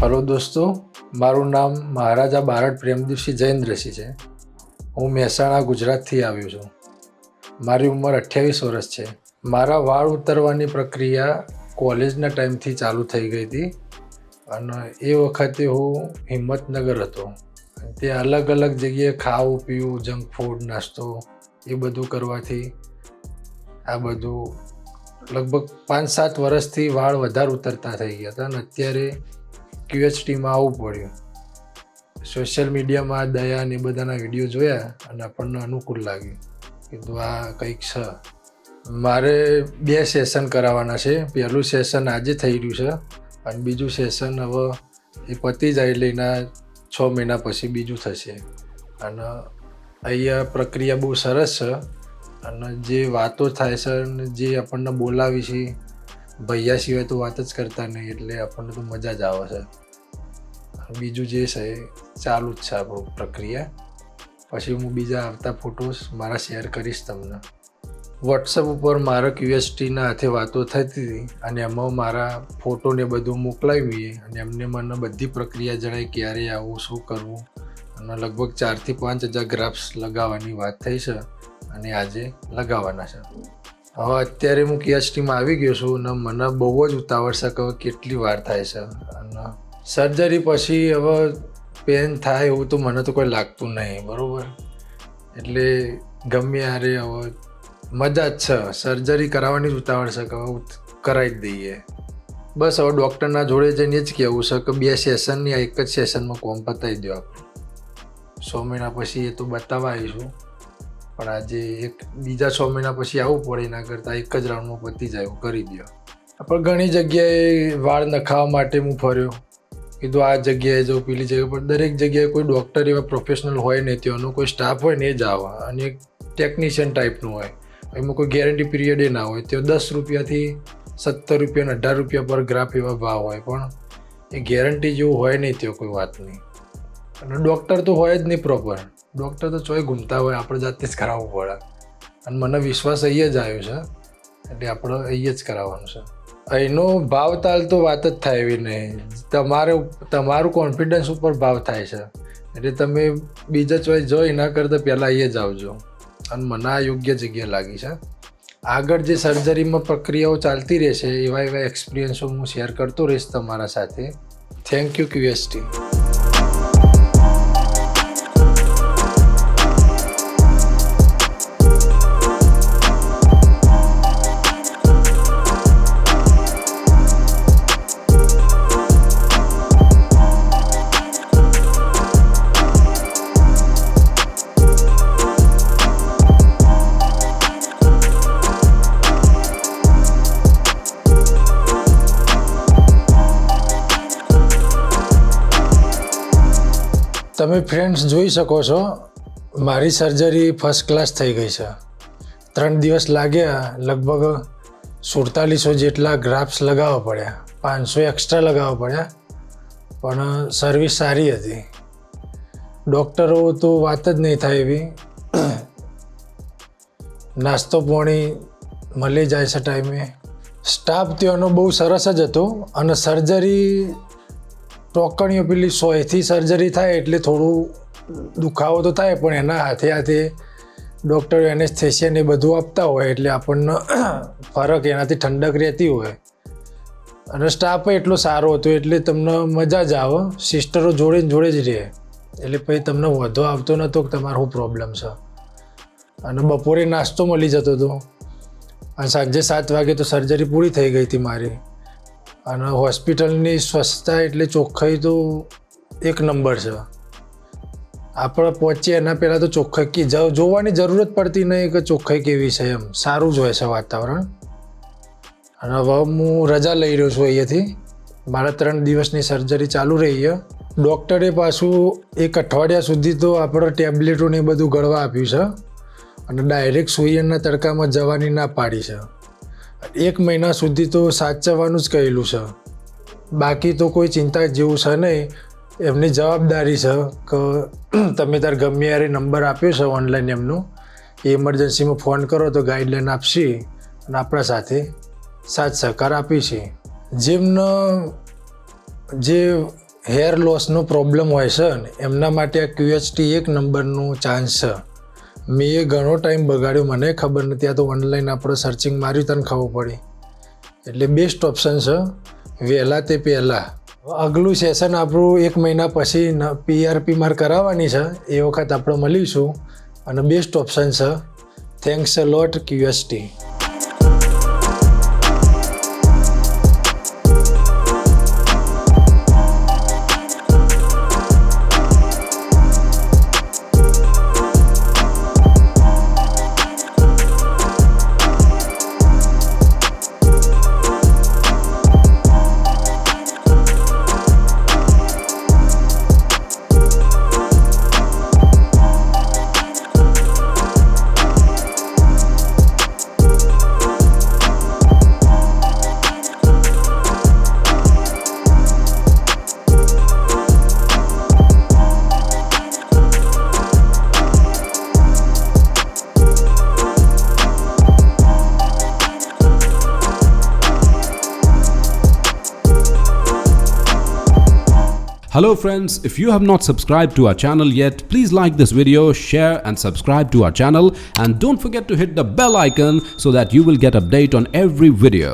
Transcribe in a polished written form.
Hello दोस्तों, मारू नाम महाराजा बारड प्रेमदीपसिंह जयेन्द्रसिंह है। हूँ મહેસાણા गुजरातથી આવ્યો છું। મારી ઉંમર 28 વર્ષ છે। મારા વાળ ઉતરવાની પ્રક્રિયા કોલેજના ટાઈમથી ચાલુ થઈ ગઈ હતી અને એ વખતે હું હિંમતનગર હતો। ત્યાં અલગ અલગ જગ્યાએ ખાવું પીવું, જંક ફૂડ, નાસ્તો એ બધું કરવાથી આ બધું લગભગ 5-7 વર્ષથી વાળ વધારે ઉતરતા થઈ ગયા હતા અને અત્યારે QHTમાં આવવું પડ્યું। સોશિયલ મીડિયામાં દયા ને બધાના વિડીયો જોયા અને આપણને અનુકૂળ લાગ્યું, કીધું આ કંઈક છે। મારે 2 સેશન કરાવવાના છે। પહેલું સેશન આજે થઈ રહ્યું છે અને બીજું સેશન હવે એ પતી જાય એટલે એના 6 મહિના પછી બીજું થશે। અને અહીંયા પ્રક્રિયા બહુ સરસ છે અને જે વાતો થાય છે અને જે આપણને બોલાવી છે ભૈયા સિવાય તો વાત જ કરતા નહીં, એટલે આપણને તો મજા જ આવે છે। બીજું જે છે ચાલુ જ છે આપણું પ્રક્રિયા। પછી હું બીજા આવતા ફોટોસ મારા શેર કરીશ તમને। વોટ્સઅપ ઉપર મારા QHTના હાથે વાતો થતી હતી અને એમાં મારા ફોટો ને બધું મોકલાવીએ અને એમને મને બધી પ્રક્રિયા જણાવી ક્યારે આવું, શું કરવું, અને લગભગ 4 થી 5 હજાર ગ્રાફ્સ લગાવવાની વાત થઈ છે અને આજે લગાવવાના છે। હવે અત્યારે હું QHTમાં આવી ગયો છું અને મને બહુ જ ઉતાવળ છે કે કેટલી વાર થાય છે। અને સર્જરી પછી હવે પેન થાય એવું તો મને તો કોઈ લાગતું નહીં, બરાબર? એટલે ગમે યારે હવે મજા જ છે। સર્જરી કરાવવાની જ ઉતાવળ છે કે હવે કરાવી જ દઈએ। બસ હવે ડૉક્ટરના જોડે જઈને જ કહેવું છે કે 2 સેશનની એક જ સેશનમાં કોમ પતાવી દો આપણું। 6 મહિના પછી એ તો બતાવવા આવીશું, પણ આજે બીજા 6 મહિના પછી આવવું પડે, એના કરતાં એક જ રાઉન્ડમાં પતી જાય એવું કરી દો। પણ ઘણી જગ્યાએ વાળ નખાવવા માટે હું ફર્યો, કીધું આ જગ્યાએ જાઉં, પેલી જગ્યાએ, પણ દરેક જગ્યાએ કોઈ ડૉક્ટર એવા પ્રોફેશનલ હોય નહીં, ત્યાંનો કોઈ સ્ટાફ હોય ને એ જ આવે અને એક ટેકનિશિયન ટાઈપનું હોય, એમાં કોઈ ગેરંટી પીરિયડ એ ના હોય। ત્યાં 10 રૂપિયાથી 17 રૂપિયા અને 18 રૂપિયા પર ગ્રાફ એવા ભાવ હોય, પણ એ ગેરંટી જેવું હોય નહીં, ત્યાં કોઈ વાત નહીં। અને ડૉક્ટર તો હોય જ નહીં પ્રોપર, ડૉક્ટર તો ચોય ઘૂમતા હોય, આપણે જાતે જ કરાવવું પડે અને મને વિશ્વાસ અહીંયા જ આવ્યો છે એટલે આપણે અહીંયા જ કરાવવાનું છે। અહીંનો ભાવ તાલ તો વાત જ થાય એવી નહીં, તમારું કોન્ફિડન્સ ઉપર ભાવ થાય છે, એટલે તમે બીજા ચોઈસ જો એના કરતાં પહેલાં અહીંયા જ આવજો અને મને આ યોગ્ય જગ્યા લાગી છે। આગળ જે સર્જરીમાં પ્રક્રિયાઓ ચાલતી રહેશે એવા એક્સપિરિયન્સો હું શેર કરતો રહીશ તમારા સાથે। Thank you QHT। તમે ફ્રેન્ડ્સ જોઈ શકો છો, મારી સર્જરી ફર્સ્ટ ક્લાસ થઈ ગઈ છે। 3 દિવસ લાગ્યા, લગભગ 4700 જેટલા ગ્રાફ્સ લગાવવા પડ્યા, 500 એક્સ્ટ્રા લગાવવા પડ્યા, પણ સર્વિસ સારી હતી। ડૉક્ટરો તો વાત જ નહીં થાય એવી, નાસ્તો પાણી મળી જાય છે ટાઈમે। સ્ટાફ ત્યાંનો બહુ સરસ જ હતો અને સર્જરી ટોકણીઓ પેલી 100થી સર્જરી થાય એટલે થોડું દુખાવો તો થાય, પણ એના હાથે ડૉક્ટર એનેસ્થેસિયા ને બધું આપતા હોય એટલે આપણને ફરક એનાથી ઠંડક રહેતી હોય અને સ્ટાફ એટલો સારો હતો એટલે તમને મજા જ આવે। સિસ્ટરો જોડે જ રહે એટલે પછી તમને વધુ આવતો નહોતો કે તમારો શું પ્રોબ્લેમ છે। અને બપોરે નાસ્તો મળી જતો હતો અને સાંજે 7 વાગે તો સર્જરી પૂરી થઈ ગઈ હતી મારી। અને હોસ્પિટલની સ્વચ્છતા એટલે ચોખ્ખાઈ તો 1 નંબર છે। આપણે પહોંચીએ એના પહેલાં તો ચોખ્ખાઈ જોવાની જરૂરત પડતી નહીં કે ચોખ્ખાઈ કેવી છે, એમ સારું જ હોય છે વાતાવરણ। અને હવે હું રજા લઈ રહ્યો છું અહીંયાથી, મારા 3 દિવસની સર્જરી ચાલુ રહી છે। ડૉક્ટરે પાછું 1 અઠવાડિયા સુધી તો આપણે ટેબ્લેટો ને બધું ગળવા આપ્યું છે અને ડાયરેક્ટ સૂર્યના તડકામાં જવાની ના પાડી છે। 1 મહિના સુધી તો સાચવવાનું જ કહેલું છે, બાકી તો કોઈ ચિંતા જેવું છે નહીં। એમની જવાબદારી છે કે તમે તાર ગમે યારે નંબર આપ્યો છે ઓનલાઈન એમનો, એ ઇમરજન્સીમાં ફોન કરો તો ગાઈડલાઈન આપશે અને આપણા સાથે સાથ સહકાર આપીએ છીએ। જેમનો જે હેર લોસનો પ્રોબ્લેમ હોય છે ને એમના માટે આ QHT એક નંબરનું ચાન્સ છે. મેં એ ઘણો ટાઈમ બગાડ્યો, મને ખબર નથી, આ તો ઓનલાઈન આપણે સર્ચિંગ માર્યું તને ખબર પડી. એટલે બેસ્ટ ઓપ્શન છે વહેલા તે પહેલાં. આગલું સેશન આપણું 1 મહિના પછી PRP માર કરાવવાની છે, એ વખત આપણે મળીશું અને બેસ્ટ ઓપ્શન છે. Thanks a lot QHT. Hello friends, if you have not subscribed to our channel yet, please like this video, share and subscribe to our channel, and don't forget to hit the bell icon so that you will get update on every video.